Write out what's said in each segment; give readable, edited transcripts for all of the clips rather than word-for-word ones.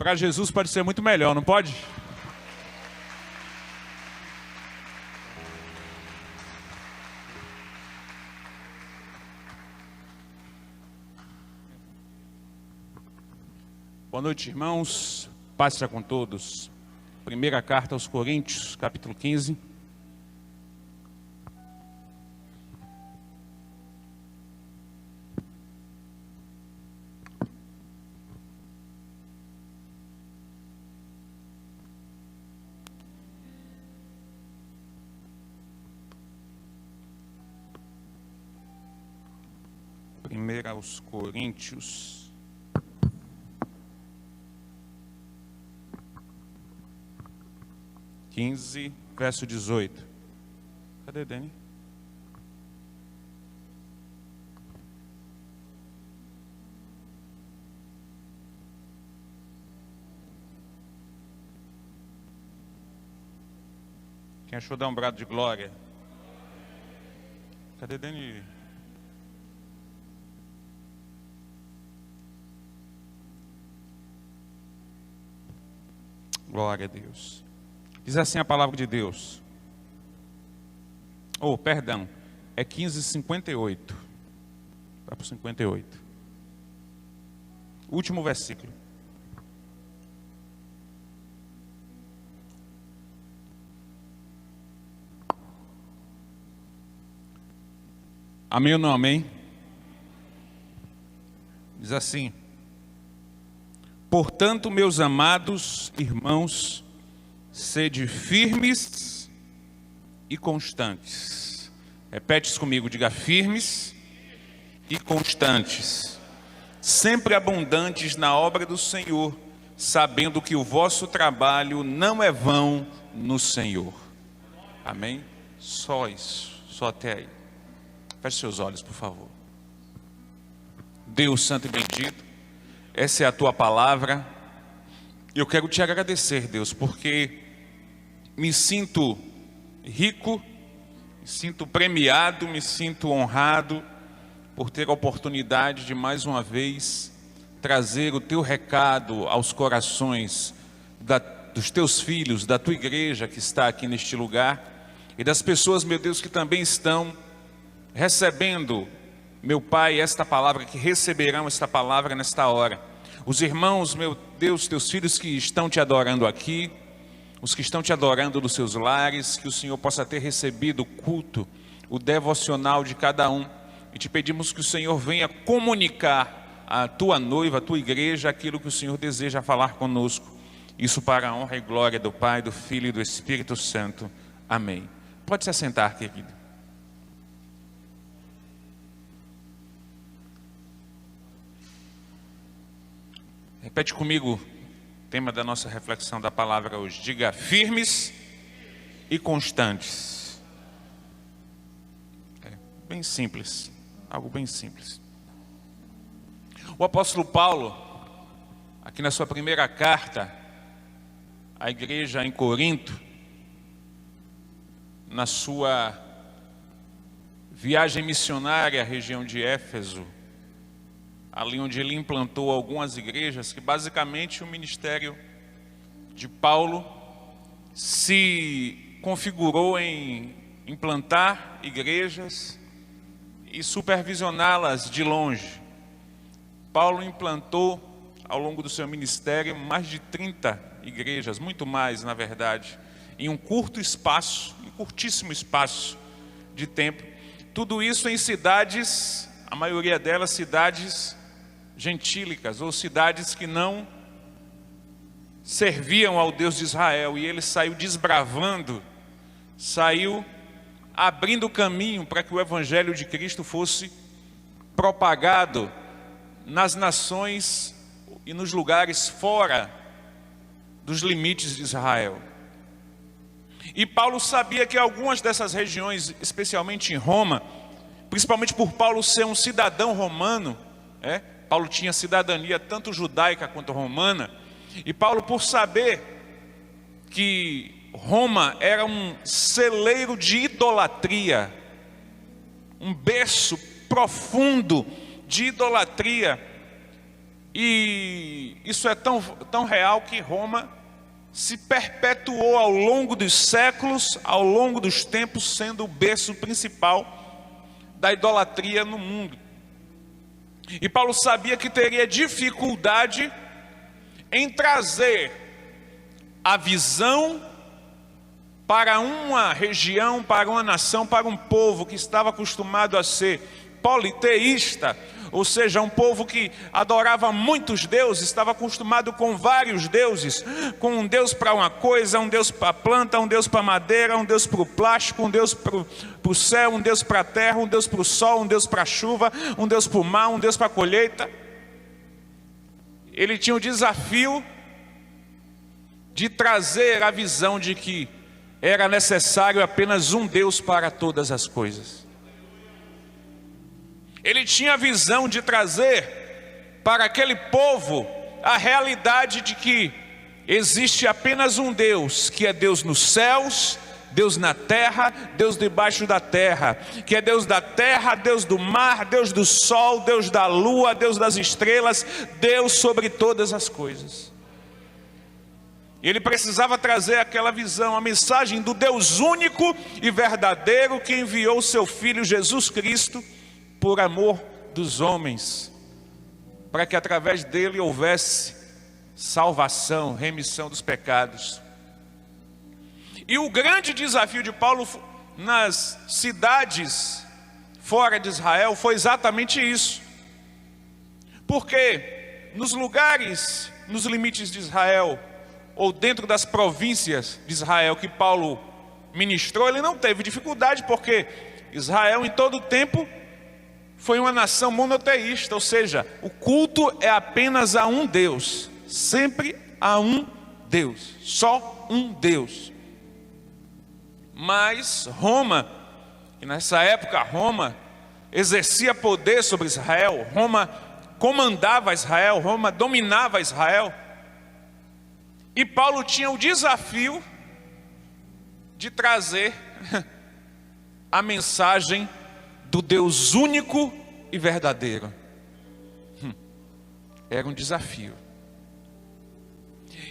Para Jesus pode ser muito melhor, não pode? Boa noite, irmãos. Paz seja com todos. Primeira carta aos Coríntios, capítulo 15. Primeira aos Coríntios, verso 18. Cadê Dani? Quem achou, dá um brado de glória. Cadê Dani? Glória a Deus. Diz assim a palavra de Deus. Oh, perdão. É 15:58. Vai para o 58. Último versículo. Amém ou não amém? Diz assim: portanto, meus amados irmãos, sede firmes e constantes. Repete isso comigo, diga: firmes e constantes, sempre abundantes na obra do Senhor, sabendo que o vosso trabalho não é vão no Senhor. Amém? Só isso, só até aí. Feche seus olhos, por favor. Deus santo e bendito, essa é a tua palavra. Eu quero te agradecer, Deus, porque me sinto rico, me sinto premiado, me sinto honrado por ter a oportunidade de mais uma vez trazer o teu recado aos corações dos teus filhos, da tua igreja que está aqui neste lugar e das pessoas, meu Deus, que também estão recebendo, meu Pai, esta palavra, que receberão esta palavra nesta hora. Os irmãos, meu Deus, teus filhos que estão te adorando aqui, os que estão te adorando nos seus lares, que o Senhor possa ter recebido o culto, o devocional de cada um. E te pedimos que o Senhor venha comunicar à tua noiva, à tua igreja, aquilo que o Senhor deseja falar conosco. Isso para a honra e glória do Pai, do Filho e do Espírito Santo. Amém. Pode se assentar, querido. Repete comigo o tema da nossa reflexão da palavra hoje. Diga: firmes e constantes. É bem simples, algo bem simples. O apóstolo Paulo, aqui na sua primeira carta à igreja em Corinto, na sua viagem missionária à região de Éfeso, ali onde ele implantou algumas igrejas, que basicamente o ministério de Paulo se configurou em implantar igrejas e supervisioná-las de longe. Paulo implantou, ao longo do seu ministério, mais de 30 igrejas, muito mais, na verdade, em um curtíssimo espaço de tempo. Tudo isso em cidades, a maioria delas cidades gentílicas, ou cidades que não serviam ao Deus de Israel, e ele saiu desbravando, saiu abrindo caminho para que o evangelho de Cristo fosse propagado nas nações e nos lugares fora dos limites de Israel. E Paulo sabia que algumas dessas regiões, especialmente em Roma, principalmente por Paulo ser um cidadão romano, Paulo tinha cidadania tanto judaica quanto romana, e Paulo, por saber que Roma era um celeiro de idolatria, um berço profundo de idolatria, E isso é tão real que Roma se perpetuou ao longo dos séculos, ao longo dos tempos, sendo o berço principal da idolatria no mundo. E Paulo sabia que teria dificuldade em trazer a visão para uma região, para uma nação, para um povo que estava acostumado a ser politeísta, ou seja, um povo que adorava muitos deuses, estava acostumado com vários deuses, com um Deus para uma coisa, um Deus para a planta, um Deus para a madeira, um Deus para o plástico, um Deus para o céu, um Deus para a terra, um Deus para o sol, um Deus para a chuva, um Deus para o mar, um Deus para a colheita. Ele tinha o desafio de trazer a visão de que era necessário apenas um Deus para todas as coisas. Ele tinha a visão de trazer para aquele povo a realidade de que existe apenas um Deus, que é Deus nos céus, Deus na terra, Deus debaixo da terra, que é Deus da terra, Deus do mar, Deus do sol, Deus da lua, Deus das estrelas, Deus sobre todas as coisas. Ele precisava trazer aquela visão, a mensagem do Deus único e verdadeiro que enviou seu Filho Jesus Cristo por amor dos homens, para que através dele houvesse salvação, remissão dos pecados. E o grande desafio de Paulo nas cidades fora de Israel foi exatamente isso. Porque nos lugares, nos limites de Israel, ou dentro das províncias de Israel que Paulo ministrou, ele não teve dificuldade, porque Israel em todo o tempo foi uma nação monoteísta, ou seja, o culto é apenas a um Deus, sempre a um Deus, só um Deus. Mas Roma, e nessa época Roma exercia poder sobre Israel, Roma comandava Israel, Roma dominava Israel, e Paulo tinha o desafio de trazer a mensagem do Deus único e verdadeiro. Era um desafio.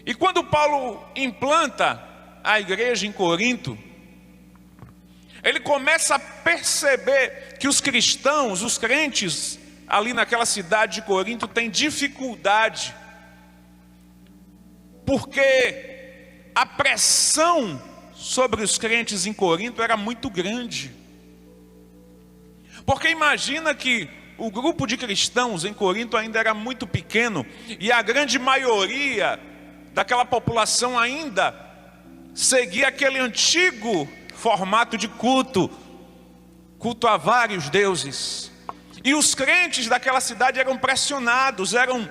E quando Paulo implanta a igreja em Corinto, ele começa a perceber que os cristãos, os crentes ali naquela cidade de Corinto têm dificuldade, porque a pressão sobre os crentes em Corinto era muito grande. Porque imagina que o grupo de cristãos em Corinto ainda era muito pequeno, e a grande maioria daquela população ainda seguia aquele antigo formato de culto a vários deuses. E os crentes daquela cidade eram pressionados, eram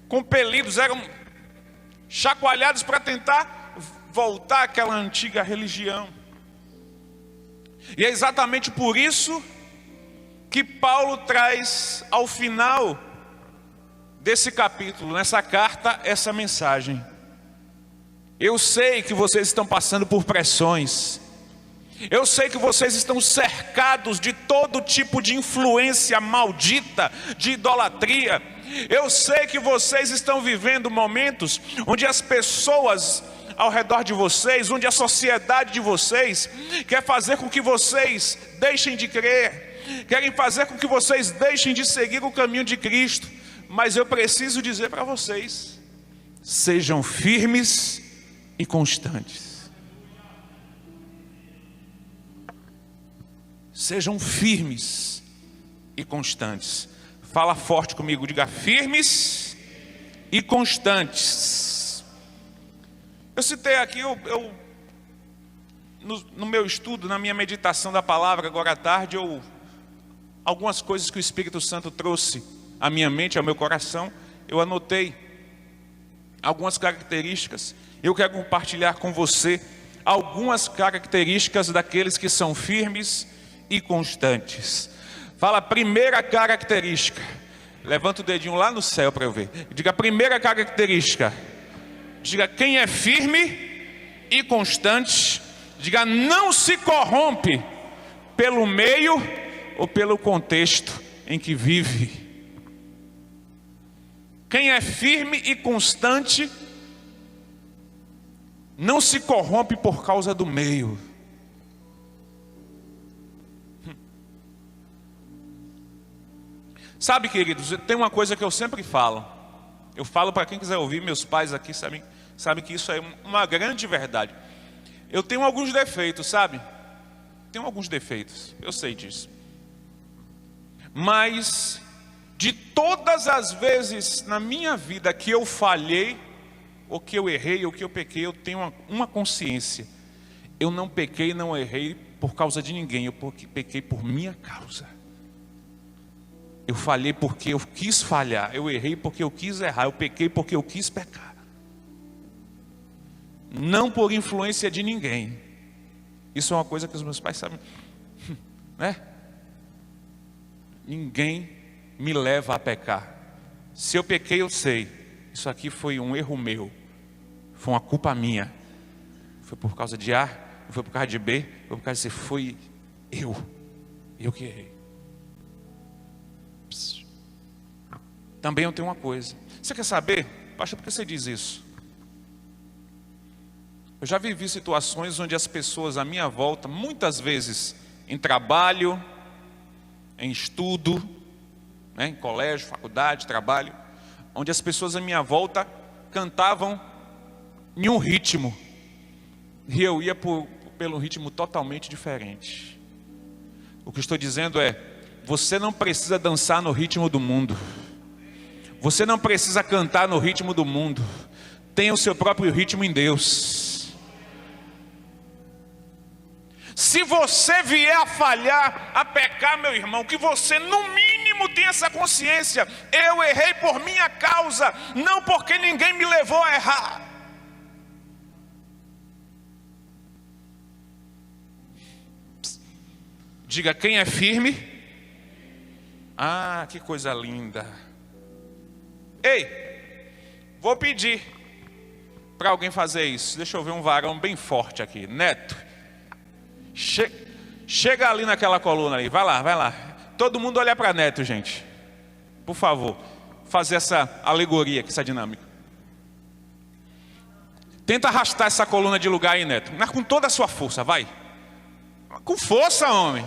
compelidos, eram chacoalhados para tentar voltar àquela antiga religião. E é exatamente por isso que Paulo traz ao final desse capítulo, nessa carta, essa mensagem. Eu sei que vocês estão passando por pressões. Eu sei que vocês estão cercados de todo tipo de influência maldita, de idolatria. Eu sei que vocês estão vivendo momentos onde as pessoas ao redor de vocês, onde a sociedade de vocês quer fazer com que vocês deixem de crer, querem fazer com que vocês deixem de seguir o caminho de Cristo. Mas eu preciso dizer para vocês: sejam firmes e constantes. Sejam firmes e constantes. Fala forte comigo, diga: firmes e constantes. Eu citei aqui, no meu estudo, na minha meditação da palavra agora à tarde, algumas coisas que o Espírito Santo trouxe à minha mente, ao meu coração, eu anotei algumas características. Eu quero compartilhar com você algumas características daqueles que são firmes e constantes. Fala, primeira característica. Levanta o dedinho lá no céu para eu ver. Diga, primeira característica. Diga, quem é firme e constante, diga, não se corrompe pelo meio ou pelo contexto em que vive. Quem é firme e constante não se corrompe por causa do meio. Sabe, queridos, tem uma coisa que eu sempre falo. Eu falo para quem quiser ouvir, meus pais aqui sabem que isso é uma grande verdade. Eu tenho alguns defeitos, sabe? Tenho alguns defeitos, eu sei disso. Mas de todas as vezes na minha vida que eu falhei, ou que eu errei, ou que eu pequei, eu tenho uma consciência. Eu não pequei, não errei por causa de ninguém, eu pequei por minha causa. Eu falhei porque eu quis falhar, eu errei porque eu quis errar, eu pequei porque eu quis pecar. Não por influência de ninguém. Isso é uma coisa que os meus pais sabem, né? Ninguém me leva a pecar. Se eu pequei, eu sei. Isso aqui foi um erro meu. Foi uma culpa minha. Foi por causa de A, foi por causa de B, foi por causa de C. Foi eu que errei. Também eu tenho uma coisa. Você quer saber? Pastor, por que você diz isso? Eu já vivi situações onde as pessoas à minha volta, muitas vezes em trabalho, em estudo, né, em colégio, faculdade, trabalho, onde as pessoas à minha volta cantavam em um ritmo e eu ia pelo ritmo totalmente diferente. O que eu estou dizendo é: você não precisa dançar no ritmo do mundo, você não precisa cantar no ritmo do mundo, tenha o seu próprio ritmo em Deus. Se você vier a falhar, a pecar, meu irmão, que você no mínimo tenha essa consciência: eu errei por minha causa, não porque ninguém me levou a errar. Diga: quem é firme? Ah, que coisa linda. Ei, vou pedir para alguém fazer isso. Deixa eu ver um varão bem forte aqui. Neto, chega ali naquela coluna ali. Vai lá. Todo mundo olha para Neto, gente. Por favor, fazer essa alegoria aqui, essa dinâmica. Tenta arrastar essa coluna de lugar aí, Neto. Mas com toda a sua força, vai. Com força, homem.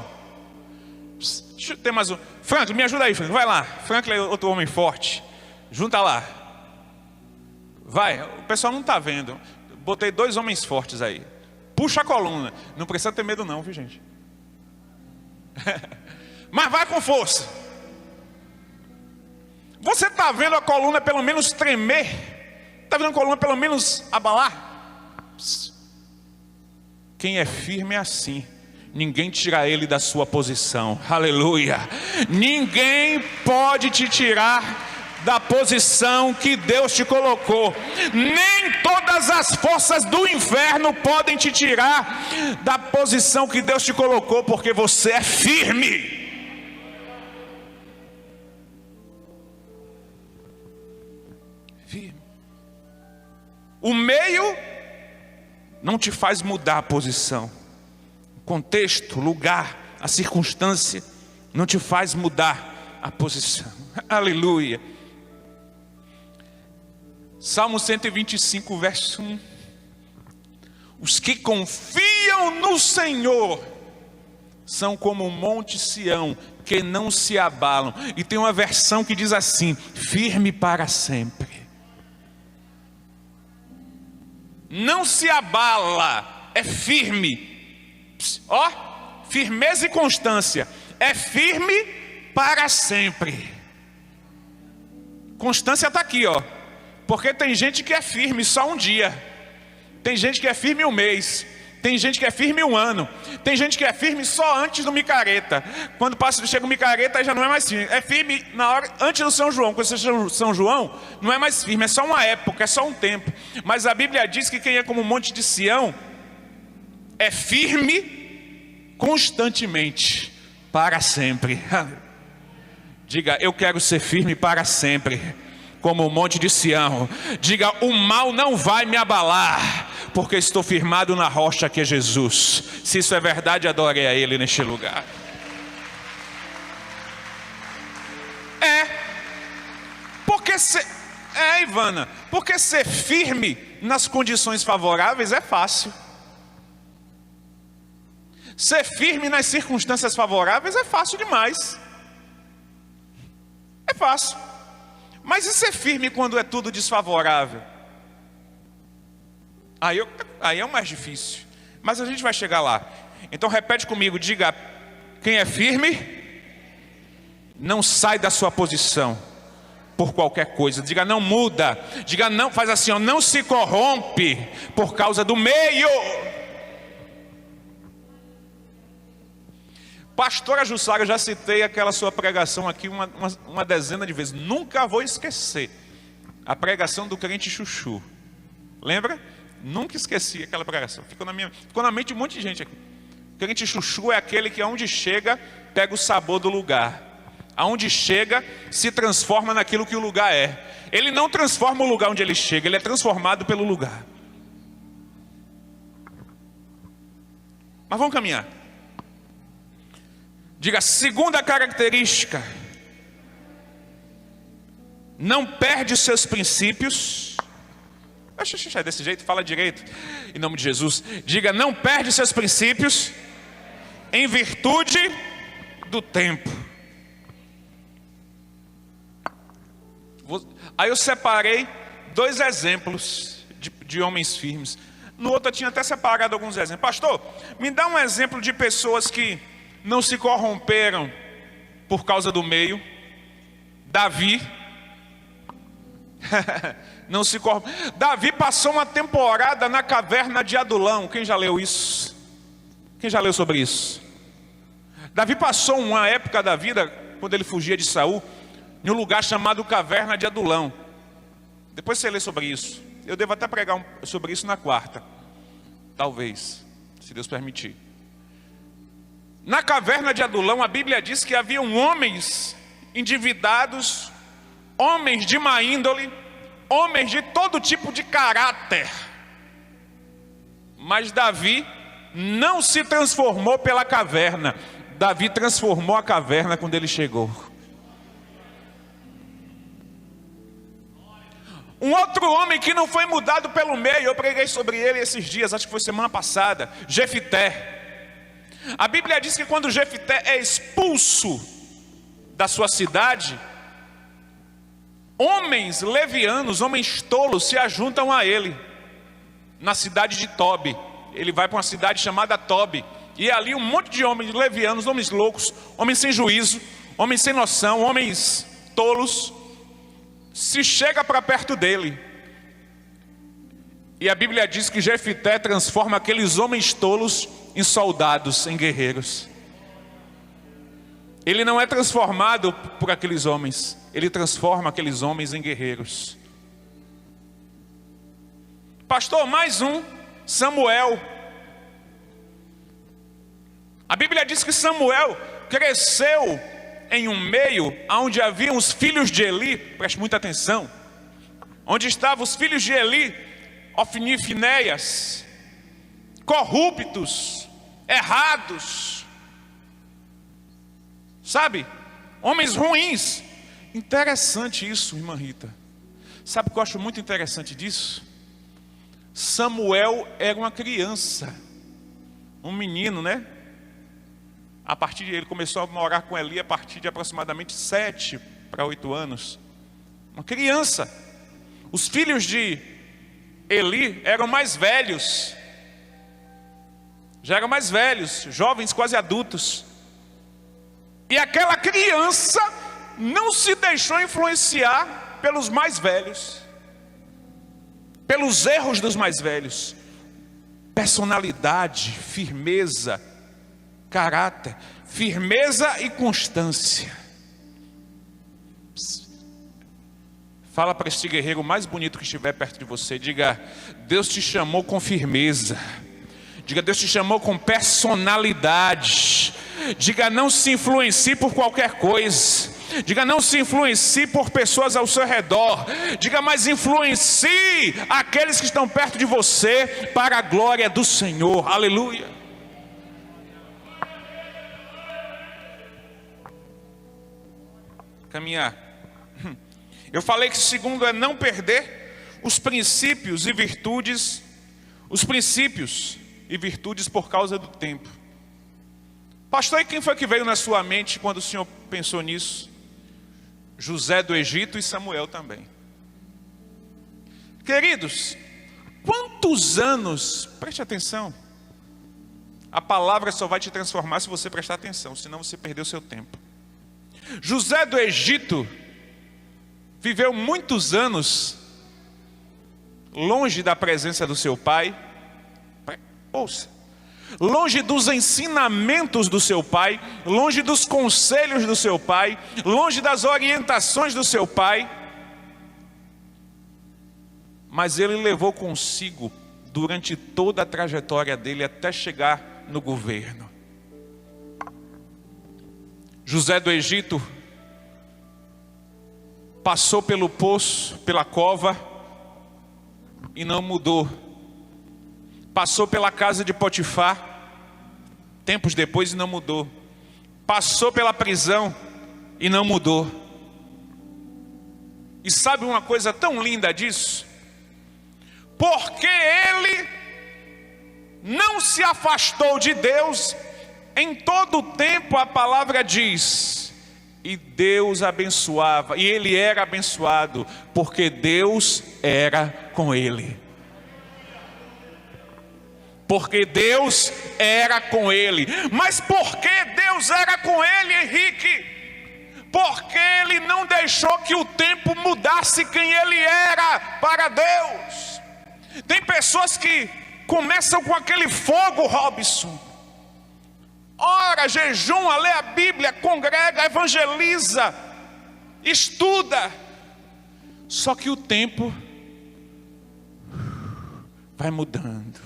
Deixa eu ter mais um. Franklin, me ajuda aí, Franklin. Vai lá. Franklin é outro homem forte. Junta lá. Vai. O pessoal não está vendo. Botei 2 homens fortes aí. Puxa a coluna. Não precisa ter medo não, viu, gente? Mas vai com força. Você está vendo a coluna pelo menos tremer? Está vendo a coluna pelo menos abalar? Quem é firme é assim. Ninguém tira ele da sua posição. Aleluia. Ninguém pode te tirar da posição que Deus te colocou. Nem todas as forças do inferno podem te tirar da posição que Deus te colocou, porque você é firme. Firme. O meio não te faz mudar a posição. O contexto, o lugar, a circunstância não te faz mudar a posição. Aleluia. Salmo 125, verso 1. Os que confiam no Senhor são como o monte Sião, que não se abalam. E tem uma versão que diz assim: firme para sempre. Não se abala, é firme. Ó, firmeza e constância. É firme para sempre. Constância está aqui, ó. Porque tem gente que é firme só um dia. Tem gente que é firme um mês. Tem gente que é firme um ano. Tem gente que é firme só antes do micareta. Quando chega o micareta, já não é mais firme. É firme na hora antes do São João. Quando você chega no São João, não é mais firme. É só uma época, é só um tempo. Mas a Bíblia diz que quem é como o monte de Sião é firme constantemente, para sempre. Diga: eu quero ser firme para sempre, como o monte de Sião. Diga: o mal não vai me abalar, porque estou firmado na rocha que é Jesus. Se isso é verdade, adore a Ele neste lugar. Ivana, porque ser firme nas condições favoráveis é fácil. Ser firme nas circunstâncias favoráveis é fácil demais. É fácil. Mas e ser firme quando é tudo desfavorável? Aí é o mais difícil. Mas a gente vai chegar lá. Então repete comigo, diga: quem é firme não sai da sua posição por qualquer coisa. Diga: não muda. Diga: não, faz assim, ó, não se corrompe por causa do meio. Pastora Jussara, eu já citei aquela sua pregação aqui uma dezena de vezes. Nunca vou esquecer a pregação do crente chuchu. Lembra? Nunca esqueci aquela pregação. Ficou na mente de um monte de gente aqui. O crente chuchu é aquele que aonde chega, pega o sabor do lugar. Aonde chega, se transforma naquilo que o lugar é. Ele não transforma o lugar onde ele chega, ele é transformado pelo lugar. Mas vamos caminhar. Diga: segunda característica, não perde os seus princípios. É desse jeito, fala direito, em nome de Jesus. Diga: não perde os seus princípios em virtude do tempo. Aí eu separei 2 exemplos de homens firmes. No outro eu tinha até separado alguns exemplos. Pastor, me dá um exemplo de pessoas que não se corromperam por causa do meio. Davi. Não se corrompeu. Davi passou uma temporada na caverna de Adulão. Quem já leu isso? Quem já leu sobre isso? Davi passou uma época da vida, quando ele fugia de Saul, em um lugar chamado Caverna de Adulão. Depois você lê sobre isso. Eu devo até pregar sobre isso na quarta. Talvez, se Deus permitir. Na caverna de Adulão, a Bíblia diz que haviam homens endividados, homens de má índole, homens de todo tipo de caráter. Mas Davi não se transformou pela caverna. Davi transformou a caverna quando ele chegou. Um outro homem que não foi mudado pelo meio, eu preguei sobre ele esses dias, acho que foi semana passada, Jefité. A Bíblia diz que quando Jefité é expulso da sua cidade, homens levianos, homens tolos se ajuntam a ele, na cidade de Tobi. Ele vai para uma cidade chamada Tobi, e ali um monte de homens levianos, homens loucos, homens sem juízo, homens sem noção, homens tolos, se chega para perto dele. E a Bíblia diz que Jefité transforma aqueles homens tolos em soldados, em guerreiros. Ele não é transformado por aqueles homens, ele transforma aqueles homens em guerreiros. Pastor, mais um, Samuel. A Bíblia diz que Samuel cresceu em um meio onde haviam os filhos de Eli, preste muita atenção, onde estavam os filhos de Eli, Ofni e Finéias, corruptos, errados, sabe, homens ruins. Interessante isso, irmã Rita. Sabe o que eu acho muito interessante disso? Samuel era uma criança, um menino, né? A partir de ele começou a morar com Eli a partir de aproximadamente 7 para 8 anos. Uma criança. Os filhos de Eli eram mais velhos. Já eram mais velhos, jovens, quase adultos. E aquela criança não se deixou influenciar pelos mais velhos, pelos erros dos mais velhos. Personalidade, firmeza, caráter, firmeza e constância. Fala para este guerreiro mais bonito que estiver perto de você. Diga: Deus te chamou com firmeza. Diga: Deus te chamou com personalidade. Diga: não se influencie por qualquer coisa. Diga: não se influencie por pessoas ao seu redor. Diga: mas influencie aqueles que estão perto de você para a glória do Senhor. Aleluia. Caminhar. Eu falei que o segundo é não perder os princípios e virtudes, por causa do tempo. Pastor, e quem foi que veio na sua mente quando o senhor pensou nisso? José do Egito e Samuel também. Queridos, quantos anos, preste atenção, a palavra só vai te transformar se você prestar atenção, senão você perdeu seu tempo. José do Egito viveu muitos anos longe da presença do seu pai, ouça, longe dos ensinamentos do seu pai, longe dos conselhos do seu pai, longe das orientações do seu pai, mas ele levou consigo durante toda a trajetória dele até chegar no governo. José do Egito passou pelo poço, pela cova e não mudou. Passou pela casa de Potifar, tempos depois, e não mudou. Passou pela prisão e não mudou. E sabe uma coisa tão linda disso? Porque ele não se afastou de Deus, em todo o tempo a palavra diz, e Deus abençoava, e ele era abençoado, porque Deus era com ele. Porque Deus era com ele. Mas por que Deus era com ele, Henrique? Porque ele não deixou que o tempo mudasse quem ele era para Deus. Tem pessoas que começam com aquele fogo, Robson, ora, jejum, lê a Bíblia, congrega, evangeliza, estuda, só que o tempo vai mudando.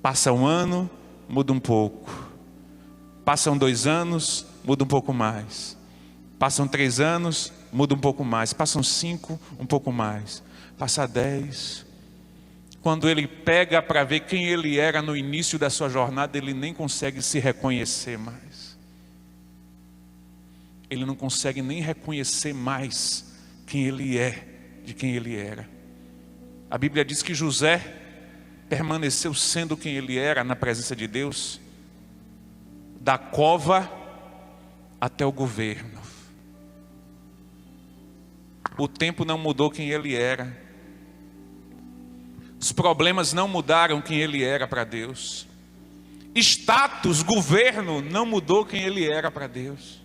Passa um ano, muda um pouco. Passam 2 anos, muda um pouco mais. Passam 3 anos, muda um pouco mais. Passam 5, um pouco mais. Passa 10. Quando ele pega para ver quem ele era no início da sua jornada, ele nem consegue se reconhecer mais. Ele não consegue nem reconhecer mais quem ele é, de quem ele era. A Bíblia diz que José permaneceu sendo quem ele era na presença de Deus, da cova até o governo. O tempo não mudou quem ele era. Os problemas não mudaram quem ele era para Deus. Status, governo, não mudou quem ele era para Deus.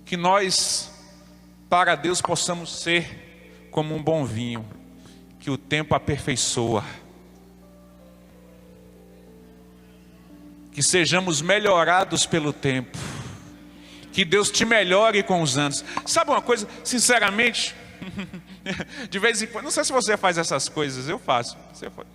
Que nós, para Deus, possamos ser como um bom vinho, que o tempo aperfeiçoa. Que sejamos melhorados pelo tempo. Que Deus te melhore com os anos. Sabe uma coisa, sinceramente, de vez em quando, não sei se você faz essas coisas, eu faço. Você faz.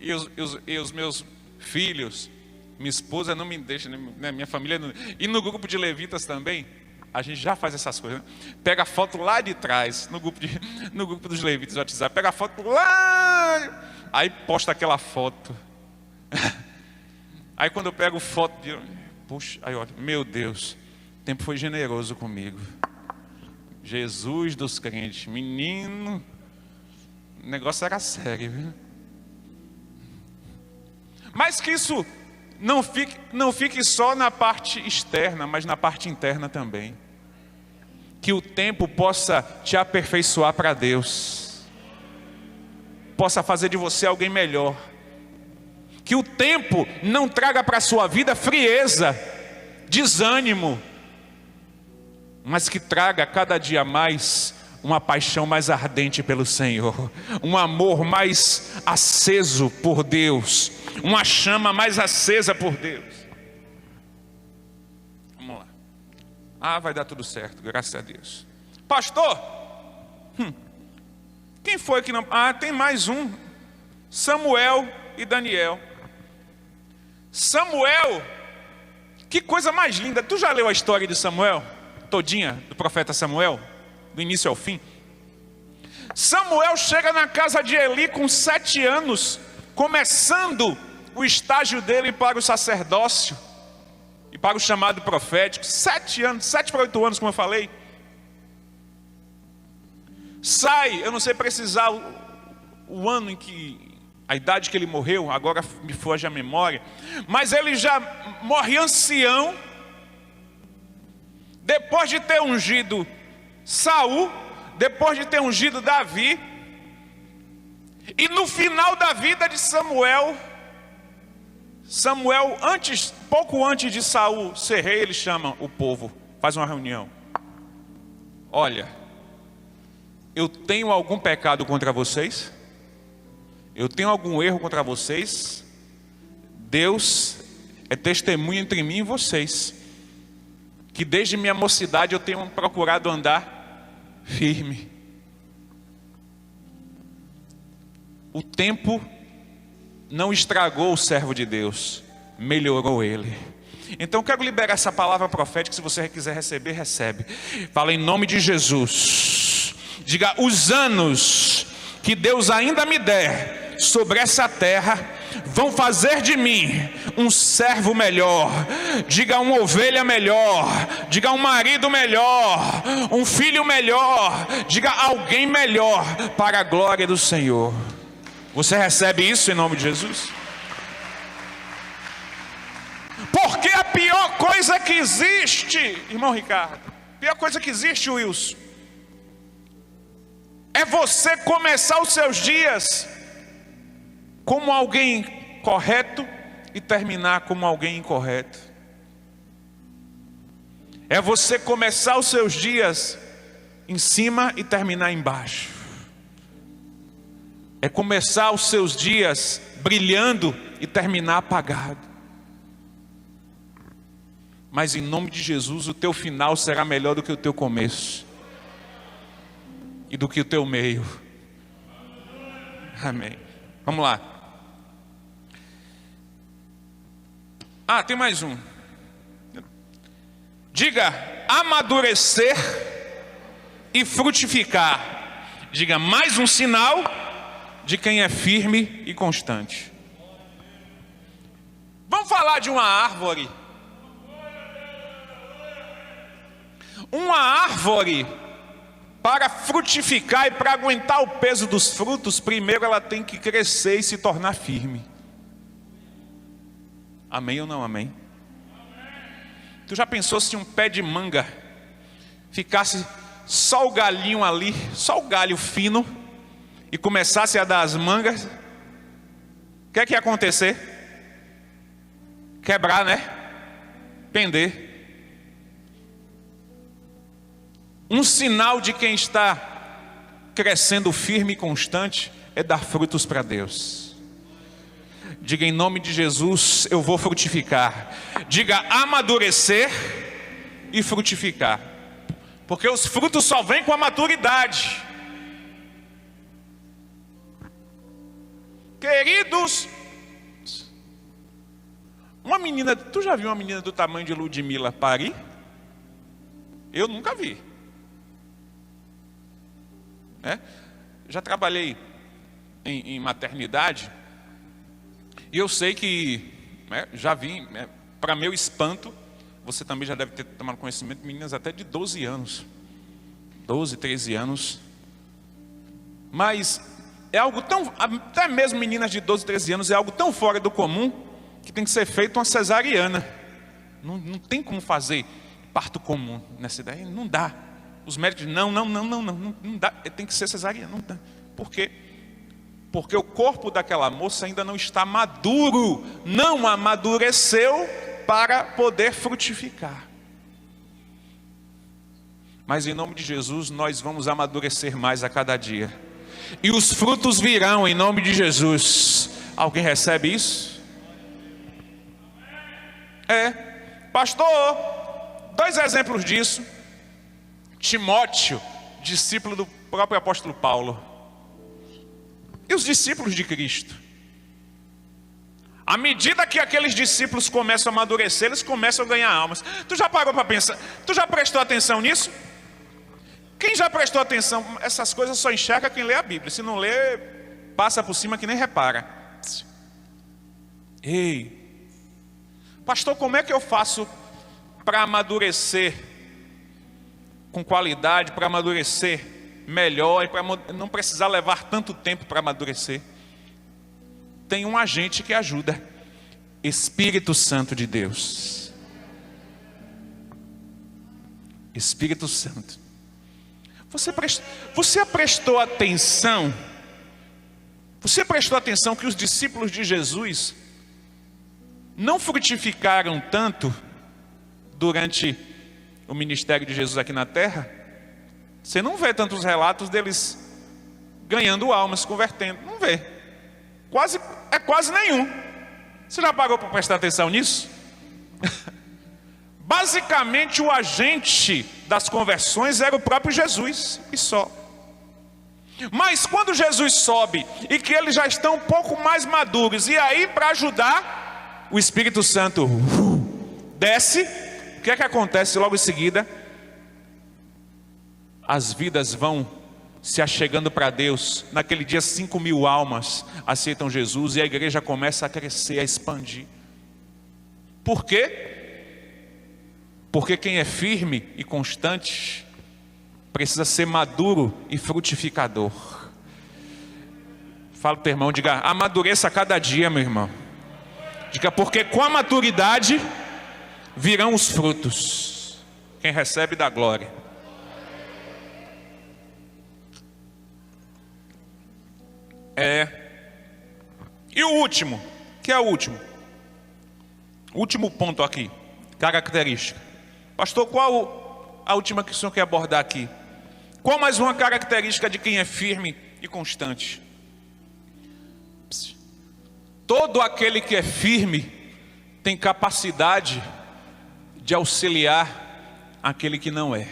E os meus filhos, minha esposa não me deixa, né, minha família não, e no grupo de levitas também, a gente já faz essas coisas, né? Pega a foto lá de trás, no grupo dos levitas do WhatsApp, pega a foto lá, aí posta aquela foto. Aí quando eu pego foto, puxa, aí olha, meu Deus, o tempo foi generoso comigo. Jesus dos crentes, menino, o negócio era sério, viu? Mas que isso não fique só na parte externa, mas na parte interna também. Que o tempo possa te aperfeiçoar para Deus, possa fazer de você alguém melhor. Que o tempo não traga para a sua vida frieza, desânimo, mas que traga cada dia mais uma paixão mais ardente pelo Senhor, um amor mais aceso por Deus, uma chama mais acesa por Deus. Vamos lá. Vai dar tudo certo, graças a Deus. Pastor, quem foi que não... tem mais um, Samuel e Daniel. Samuel, que coisa mais linda. Tu já leu a história de Samuel? Todinha, do profeta Samuel, do início ao fim. Samuel chega na casa de Eli com 7 anos, começando o estágio dele para o sacerdócio. e para o chamado profético, 7 anos, 7 para 8 anos, como eu falei. Sai, eu não sei precisar o ano em que, a idade que ele morreu, agora me foge a memória, mas ele já morre ancião, depois de ter ungido Saul, depois de ter ungido Davi, e no final da vida de Samuel, pouco antes de Saul ser rei, ele chama o povo, faz uma reunião. Olha, eu tenho algum pecado contra vocês? Eu tenho algum erro contra vocês? Deus é testemunha entre mim e vocês, que desde minha mocidade eu tenho procurado andar firme. O tempo não estragou o servo de Deus, melhorou ele. Então eu quero liberar essa palavra profética. Se você quiser receber, recebe. Fala em nome de Jesus. Diga: os anos que Deus ainda me der sobre essa terra vão fazer de mim um servo melhor. Diga: uma ovelha melhor. Diga: um marido melhor, um filho melhor. Diga: alguém melhor para a glória do Senhor. Você recebe isso em nome de Jesus? Porque a pior coisa que existe, irmão Ricardo, a pior coisa que existe, Wilson, é você começar os seus dias como alguém correto e terminar como alguém incorreto. É você começar os seus dias em cima e terminar embaixo. É começar os seus dias brilhando e terminar apagado. Mas em nome de Jesus, o teu final será melhor do que o teu começo e do que o teu meio. Amém. Vamos lá. Tem mais um. Diga: amadurecer e frutificar. Diga: mais um sinal de quem é firme e constante. Vamos falar de uma árvore. Uma árvore, para frutificar e para aguentar o peso dos frutos, primeiro ela tem que crescer e se tornar firme. Amém ou não amém? Tu já pensou se um pé de manga ficasse só o galinho ali, só o galho fino, e começasse a dar as mangas? O que é que ia acontecer? Quebrar, né? Pender. Um sinal de quem está crescendo firme e constante é dar frutos para Deus. Diga: em nome de Jesus, eu vou frutificar. Diga: amadurecer e frutificar. Porque os frutos só vêm com a maturidade. Queridos, uma menina, tu já viu uma menina do tamanho de Ludmila parir? Eu nunca vi. Já trabalhei em maternidade e eu sei que, já vi, para meu espanto, você também já deve ter tomado conhecimento de meninas até de 12 anos, 12, 13 anos, mas é algo tão, até mesmo meninas de 12, 13 anos, é algo tão fora do comum que tem que ser feito uma cesariana. Não tem como fazer parto comum nessa ideia, não dá. Os médicos não dá, tem que ser cesariana, não dá. Por quê? Porque o corpo daquela moça ainda não está maduro, não amadureceu para poder frutificar. Mas em nome de Jesus nós vamos amadurecer mais a cada dia, e os frutos virão em nome de Jesus. Alguém recebe isso? Pastor, 2 exemplos disso. Timóteo, discípulo do próprio apóstolo Paulo, e os discípulos de Cristo. À medida que aqueles discípulos começam a amadurecer, eles começam a ganhar almas. Tu já parou para pensar? Tu já prestou atenção nisso? Quem já prestou atenção? Essas coisas só enxerga quem lê a Bíblia. Se não lê, passa por cima que nem repara. Ei, pastor, como é que eu faço para amadurecer com qualidade, para amadurecer melhor e para não precisar levar tanto tempo para amadurecer, tem um agente que ajuda: Espírito Santo de Deus. Espírito Santo. Você prestou atenção? Você prestou atenção que os discípulos de Jesus não frutificaram tanto durante o ministério de Jesus aqui na terra? Você não vê tantos relatos deles ganhando almas, convertendo. Não vê. Quase nenhum. Você já parou para prestar atenção nisso? Basicamente, o agente das conversões era o próprio Jesus, e só. Mas quando Jesus sobe e que eles já estão um pouco mais maduros, e aí para ajudar, o Espírito Santo desce. O que é que acontece logo em seguida? As vidas vão se achegando para Deus. Naquele dia 5.000 almas aceitam Jesus e a igreja começa a crescer, a expandir. Por quê? Porque quem é firme e constante precisa ser maduro e frutificador. Fala para o teu irmão, diga: amadureça a cada dia, meu irmão. Diga: porque com a maturidade virão os frutos. Quem recebe dá glória. E o último, que é o último ponto aqui, característica. Pastor, qual a última que o senhor quer abordar aqui? Qual mais uma característica de quem é firme e constante? Todo aquele que é firme tem capacidade de auxiliar aquele que não é.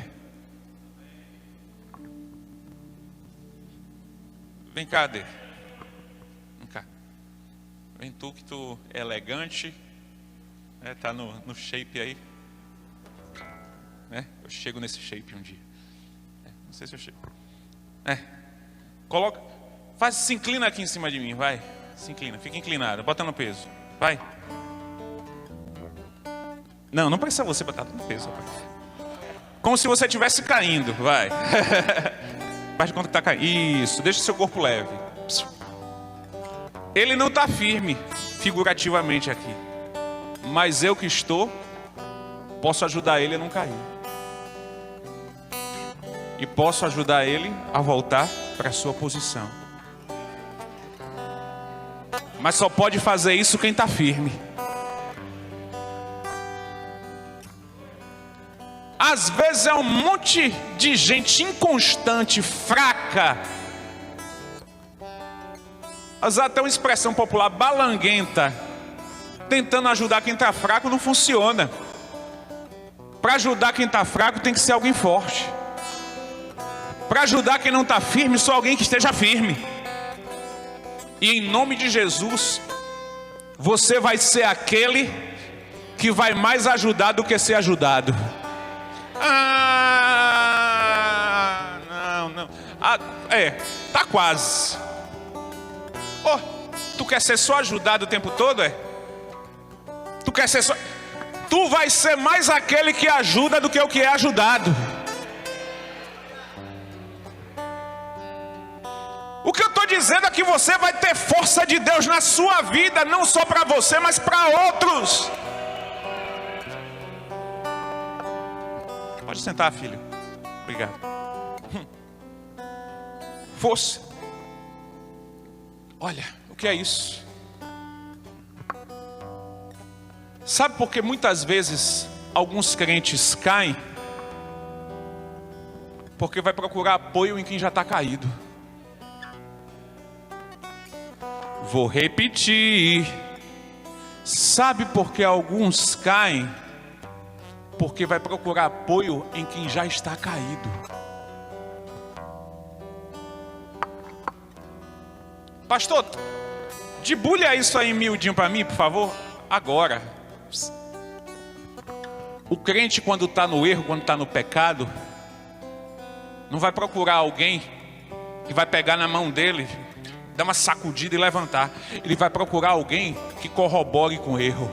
Vem cá, Dê. Vem cá. Vem tu, que tu é elegante, tá no shape aí. Eu chego nesse shape um dia. Não sei se eu chego. Coloca, se inclina aqui em cima de mim, vai. Se inclina, fica inclinado, bota no peso. Vai. Não precisa você botar no peso. Como se você estivesse caindo, vai. Faz de conta que está caindo. Isso, deixa o seu corpo leve. Ele não está firme, figurativamente aqui. Mas eu que estou, posso ajudar ele a não cair. E posso ajudar ele a voltar para a sua posição. Mas só pode fazer isso quem está firme. Às vezes é um monte de gente inconstante, fraca. Usar até uma expressão popular, balanguenta, tentando ajudar quem está fraco, não funciona. Para ajudar quem está fraco tem que ser alguém forte. Para ajudar quem não está firme, só alguém que esteja firme. E em nome de Jesus, você vai ser aquele que vai mais ajudar do que ser ajudado. Não. Tá quase. Tu quer ser só ajudado o tempo todo, Tu quer ser só... Tu vai ser mais aquele que ajuda do que o que é ajudado. O que eu estou dizendo é que você vai ter força de Deus na sua vida, não só para você, mas para outros. Pode sentar, filho. Obrigado. Força. Olha, o que é isso? Sabe por que muitas vezes alguns crentes caem? Porque vai procurar apoio em quem já está caído. Vou repetir. Sabe por que alguns caem? Porque vai procurar apoio em quem já está caído. Pastor, debulha isso aí miudinho para mim, por favor. Agora. O crente, quando está no erro, quando está no pecado, não vai procurar alguém que vai pegar na mão dele, dar uma sacudida e levantar. Ele vai procurar alguém que corrobore com o erro,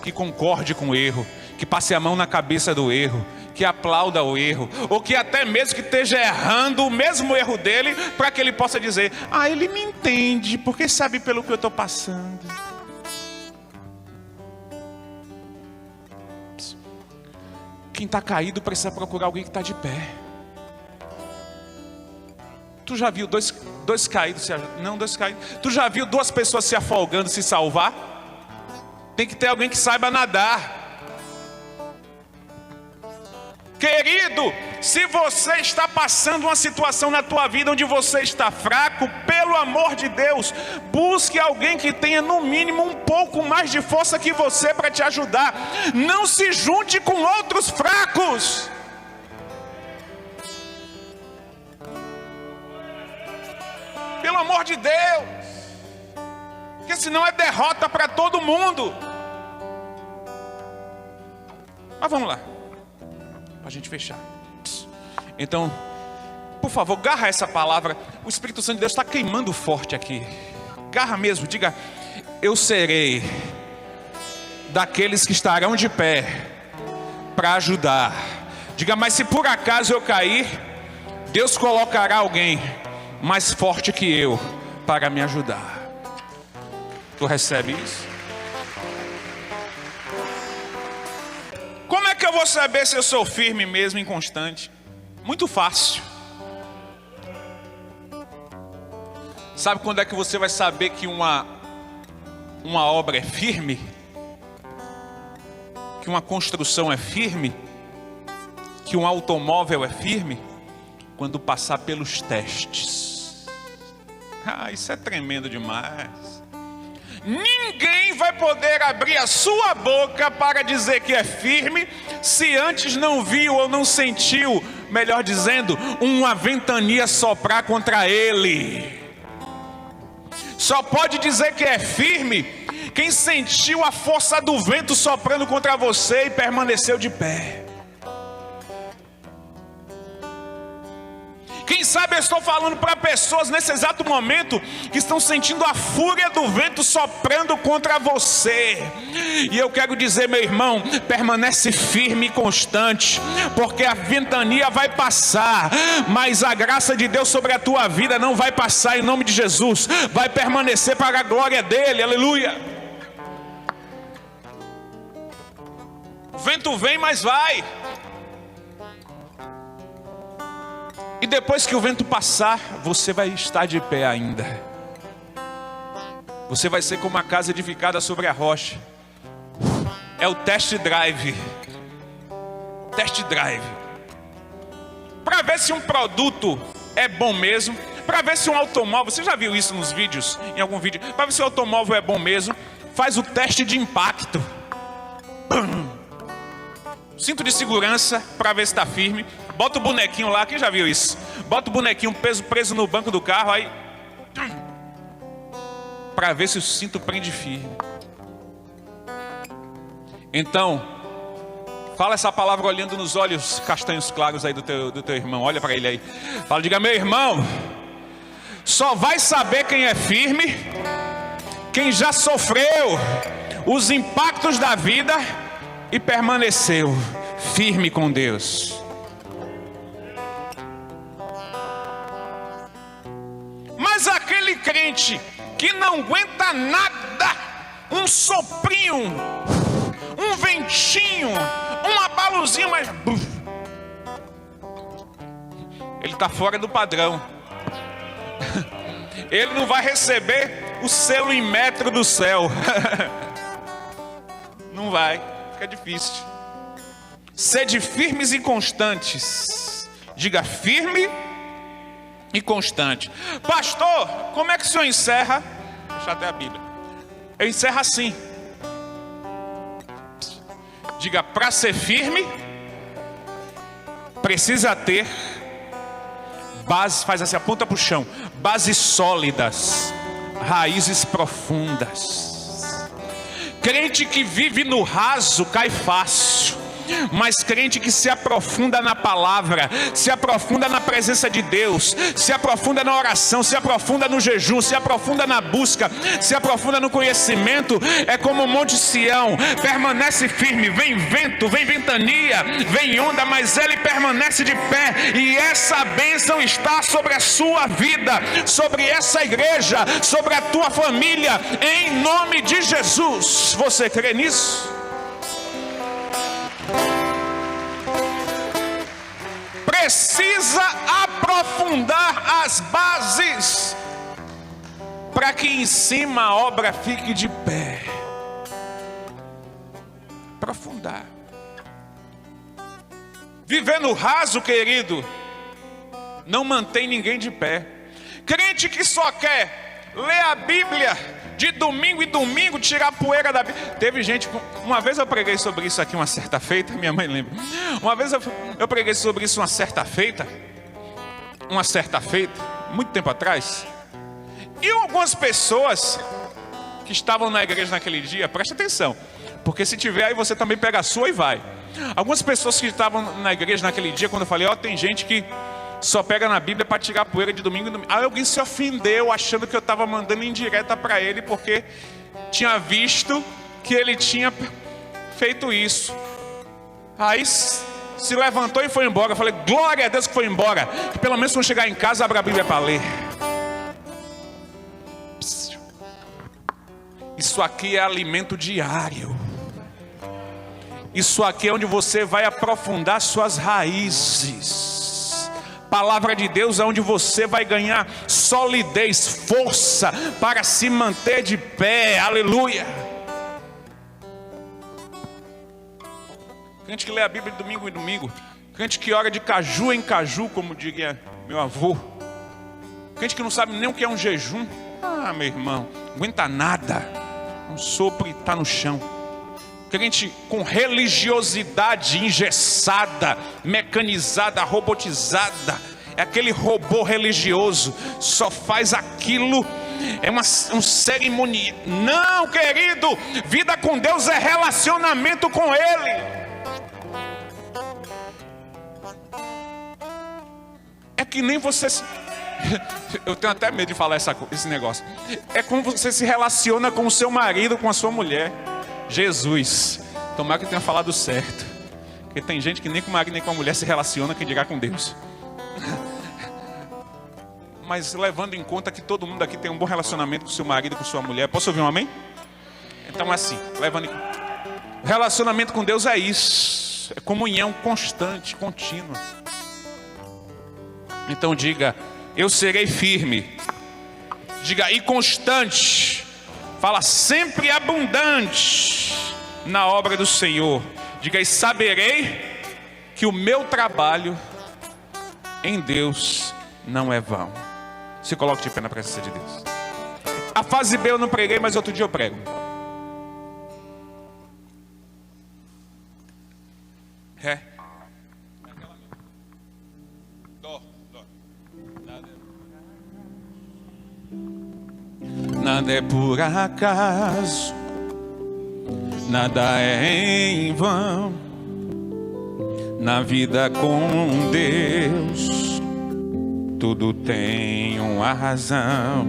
que concorde com o erro, que passe a mão na cabeça do erro, que aplauda o erro, ou que até mesmo que esteja errando o mesmo erro dele, para que ele possa dizer: ah, ele me entende, porque sabe pelo que eu estou passando. Quem está caído precisa procurar alguém que está de pé. Tu já viu dois caídos não, dois caídos. Tu já viu duas pessoas se afogando, se salvar? Tem que ter alguém que saiba nadar. Querido, se você está passando uma situação na tua vida onde você está fraco, pelo amor de Deus, busque alguém que tenha no mínimo um pouco mais de força que você para te ajudar. Não se junte com outros fracos. Pelo amor de Deus, porque senão é derrota para todo mundo. Mas vamos lá, para a gente fechar. Então, por favor, garra essa palavra. O Espírito Santo de Deus está queimando forte aqui. Garra mesmo, diga: eu serei daqueles que estarão de pé para ajudar. Diga: mas se por acaso eu cair, Deus colocará alguém mais forte que eu para me ajudar. Tu recebe isso? Como é que eu vou saber se eu sou firme mesmo, inconstante? Muito fácil. Sabe quando é que você vai saber que uma obra é firme? Que uma construção é firme? Que um automóvel é firme? Quando passar pelos testes. Ah, isso é tremendo demais. Ninguém vai poder abrir a sua boca para dizer que é firme, se antes não viu ou não sentiu, melhor dizendo, uma ventania soprar contra ele. Só pode dizer que é firme quem sentiu a força do vento soprando contra você e permaneceu de pé. Quem sabe eu estou falando para pessoas nesse exato momento que estão sentindo a fúria do vento soprando contra você. E eu quero dizer, meu irmão, permanece firme e constante, porque a ventania vai passar, mas a graça de Deus sobre a tua vida não vai passar em nome de Jesus. Vai permanecer para a glória dele, aleluia. O vento vem, mas vai. E depois que o vento passar, você vai estar de pé ainda. Você vai ser como uma casa edificada sobre a rocha. É o test drive. Test drive. Para ver se um produto é bom mesmo. Para ver se um automóvel, você já viu isso nos vídeos? Em algum vídeo? Para ver se o automóvel é bom mesmo, faz o teste de impacto. Cinto de segurança para ver se está firme. Bota o bonequinho lá, quem já viu isso? Bota o bonequinho preso no banco do carro, aí para ver se o cinto prende firme. Então, fala essa palavra olhando nos olhos castanhos claros aí do teu irmão. Olha para ele aí. Fala, diga: meu irmão, só vai saber quem é firme quem já sofreu os impactos da vida e permaneceu firme com Deus. Mas aquele crente que não aguenta nada, um soprinho, um ventinho, um abalozinho, mas ele está fora do padrão. Ele não vai receber o selo em metro do céu. Não vai, fica difícil. Sede firmes e constantes. Diga: firme e constante. Pastor, como é que o senhor encerra? Deixa até a Bíblia. Eu encerro assim. Diga: para ser firme, precisa ter bases, faz assim, aponta para o chão. Bases sólidas, raízes profundas. Crente que vive no raso cai fácil. mas crente que se aprofunda na palavra, se aprofunda na presença de Deus, se aprofunda na oração, se aprofunda no jejum, se aprofunda na busca, se aprofunda no conhecimento, é como o Monte Sião, permanece firme, vem vento, vem ventania, vem onda, mas ele permanece de pé, e essa bênção está sobre a sua vida, sobre essa igreja, sobre a tua família, em nome de Jesus. Você crê nisso? Precisa aprofundar as bases para que em cima a obra fique de pé. Aprofundar. Viver no raso, querido, não mantém ninguém de pé. Crente que só quer ler a Bíblia de domingo em domingo, tirar a poeira da Bíblia. Teve gente, uma vez eu preguei sobre isso aqui uma certa feita, minha mãe lembra. Uma vez eu preguei sobre isso uma certa feita, muito tempo atrás. E algumas pessoas que estavam na igreja naquele dia, presta atenção, porque se tiver aí você também pega a sua e vai. Algumas pessoas que estavam na igreja naquele dia, quando eu falei, tem gente que só pega na Bíblia para tirar a poeira de domingo em domingo. Aí alguém se ofendeu achando que eu estava mandando indireta para ele, porque tinha visto que ele tinha feito isso. Aí se levantou e foi embora. Eu falei, glória a Deus que foi embora, que pelo menos quando chegar em casa abra a Bíblia para ler. Isso aqui é alimento diário. Isso aqui é onde você vai aprofundar suas raízes. Palavra de Deus é onde você vai ganhar solidez, força para se manter de pé. Aleluia. Crente que lê a Bíblia de domingo em domingo, crente que ora de caju em caju, como diria meu avô, crente que não sabe nem o que é um jejum. Meu irmão, não aguenta nada, um sopro e está no chão. Crente com religiosidade engessada, mecanizada, robotizada. É aquele robô religioso, só faz aquilo, é um cerimonial. Não, querido, vida com Deus é relacionamento com Ele. É que nem você eu tenho até medo de falar esse negócio. É como você se relaciona com o seu marido, com a sua mulher. Jesus, tomara que tenha falado certo, porque tem gente que nem com o marido nem com a mulher se relaciona, quem dirá com Deus. Mas levando em conta que todo mundo aqui tem um bom relacionamento com o seu marido e com sua mulher. Posso ouvir um amém? Então assim, levando em conta, relacionamento com Deus é isso, é comunhão constante, contínua. Então diga, eu serei firme. Diga, e constante. Fala, sempre abundante na obra do Senhor. Diga, e saberei que o meu trabalho em Deus não é vão. Se coloque de pé na presença de Deus. A fase B eu não preguei, mas outro dia eu prego. Nada é por acaso, nada é em vão. Na vida com Deus, tudo tem uma razão.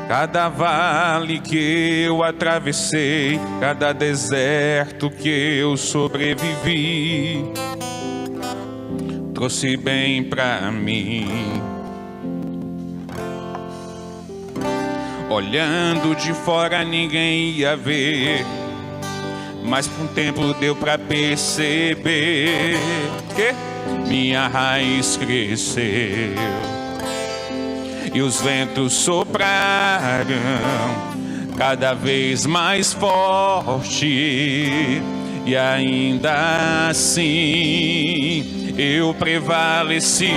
Cada vale que eu atravessei, cada deserto que eu sobrevivi, trouxe bem pra mim. Olhando de fora ninguém ia ver, mas por um tempo deu pra perceber que minha raiz cresceu e os ventos sopraram cada vez mais forte, e ainda assim eu prevaleci.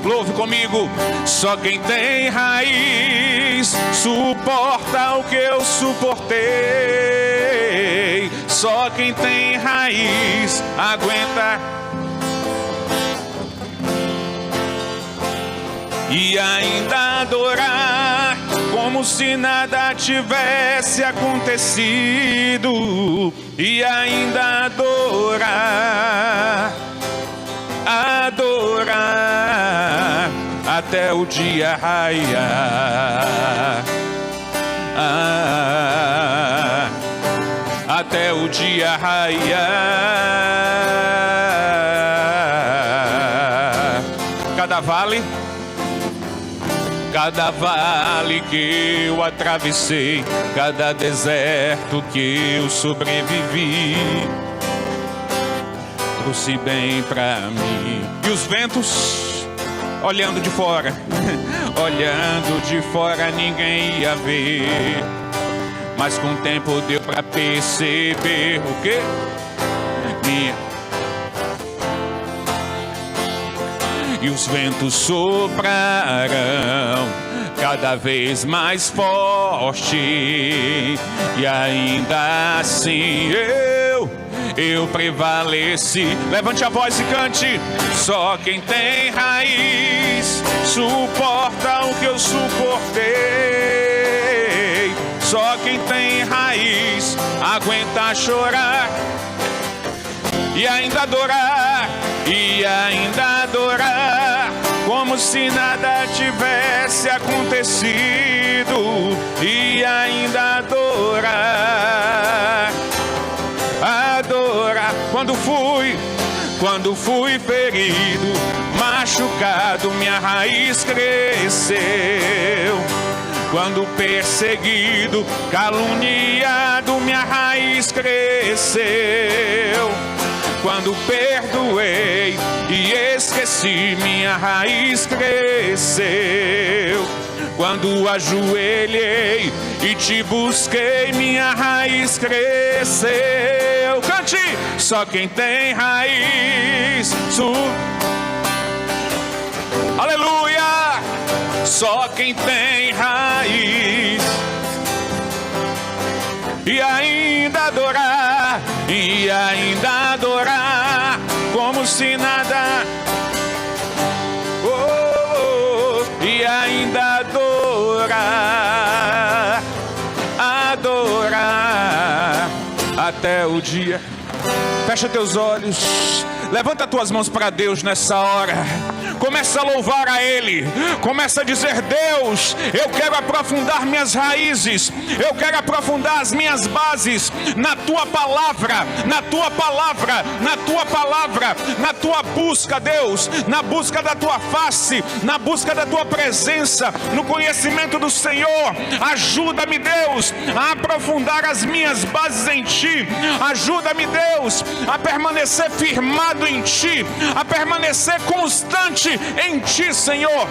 Louve comigo. Só quem tem raiz suporta o que eu suportei. Só quem tem raiz aguenta e ainda adorar como se nada tivesse acontecido, e ainda adorar, adorar até o dia raiar, até o dia raiar. Cada vale que eu atravessei, cada deserto que eu sobrevivi, trouxe bem pra mim. E os ventos, olhando de fora, olhando de fora ninguém ia ver, mas com o tempo deu pra perceber o quê? E os ventos soprarão cada vez mais forte, e ainda assim eu prevaleci. Levante a voz e cante. Só quem tem raiz suporta o que eu suportei. Só quem tem raiz aguenta chorar e ainda adorar, e ainda adorar, como se nada tivesse acontecido, e ainda adorar, adorar. Quando fui ferido, machucado, minha raiz cresceu. Quando perseguido, caluniado, minha raiz cresceu. Quando perdoei e esqueci, minha raiz cresceu. Quando ajoelhei e te busquei, minha raiz cresceu. Cante! Só quem tem raiz aleluia! Só quem tem raiz e ainda adorar, e ainda adorar, como se nada, e ainda adorar, adorar até o dia. Fecha teus olhos, levanta tuas mãos para Deus nessa hora. Começa a louvar a Ele. Começa a dizer: Deus, eu quero aprofundar minhas raízes, eu quero aprofundar as minhas bases na Tua palavra, na Tua palavra, na Tua palavra, na Tua busca, Deus, na busca da Tua face, na busca da Tua presença, no conhecimento do Senhor. Ajuda-me, Deus, a aprofundar as minhas bases em Ti. Ajuda-me, Deus, a permanecer firmado em Ti, a permanecer constante em Ti, Senhor.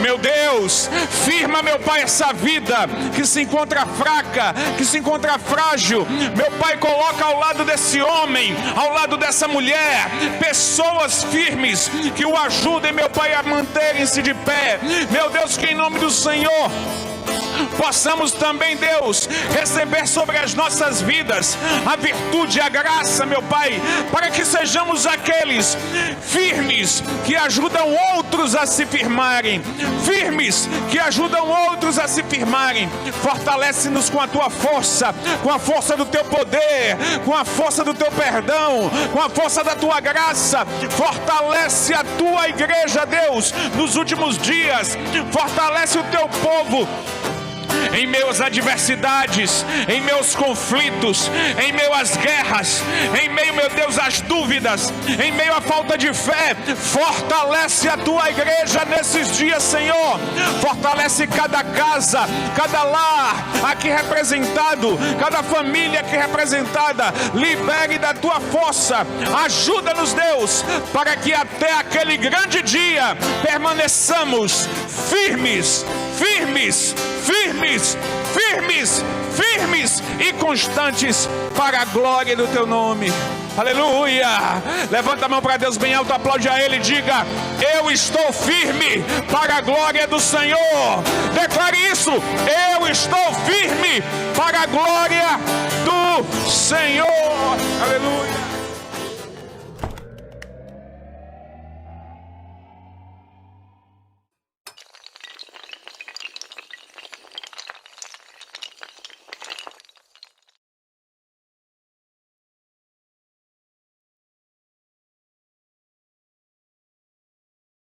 Meu Deus, firma, meu Pai, essa vida que se encontra fraca, que se encontra frágil. Meu Pai, coloca ao lado desse homem, ao lado dessa mulher, pessoas firmes que o ajudem, meu Pai, a manterem-se de pé. Meu Deus, que em nome do Senhor possamos também, Deus, receber sobre as nossas vidas a virtude e a graça, meu Pai, para que sejamos aqueles firmes que ajudam outros a se firmarem, firmes que ajudam outros a se firmarem. Fortalece-nos com a Tua força, com a força do Teu poder, com a força do Teu perdão, com a força da Tua graça. Fortalece a Tua igreja, Deus, nos últimos dias. Fortalece o Teu povo em meio às adversidades, em meus conflitos, em meio às guerras, em meio, meu Deus, às dúvidas, em meio à falta de fé. Fortalece a Tua igreja nesses dias, Senhor. Fortalece cada casa, cada lar aqui representado, cada família aqui representada. Libere da Tua força. Ajuda-nos, Deus, para que até aquele grande dia permaneçamos firmes, firmes, firmes, firmes, firmes e constantes para a glória do Teu nome. Aleluia! Levanta a mão para Deus bem alto, aplaude a Ele e diga: eu estou firme para a glória do Senhor. Declare isso: eu estou firme para a glória do Senhor. Aleluia!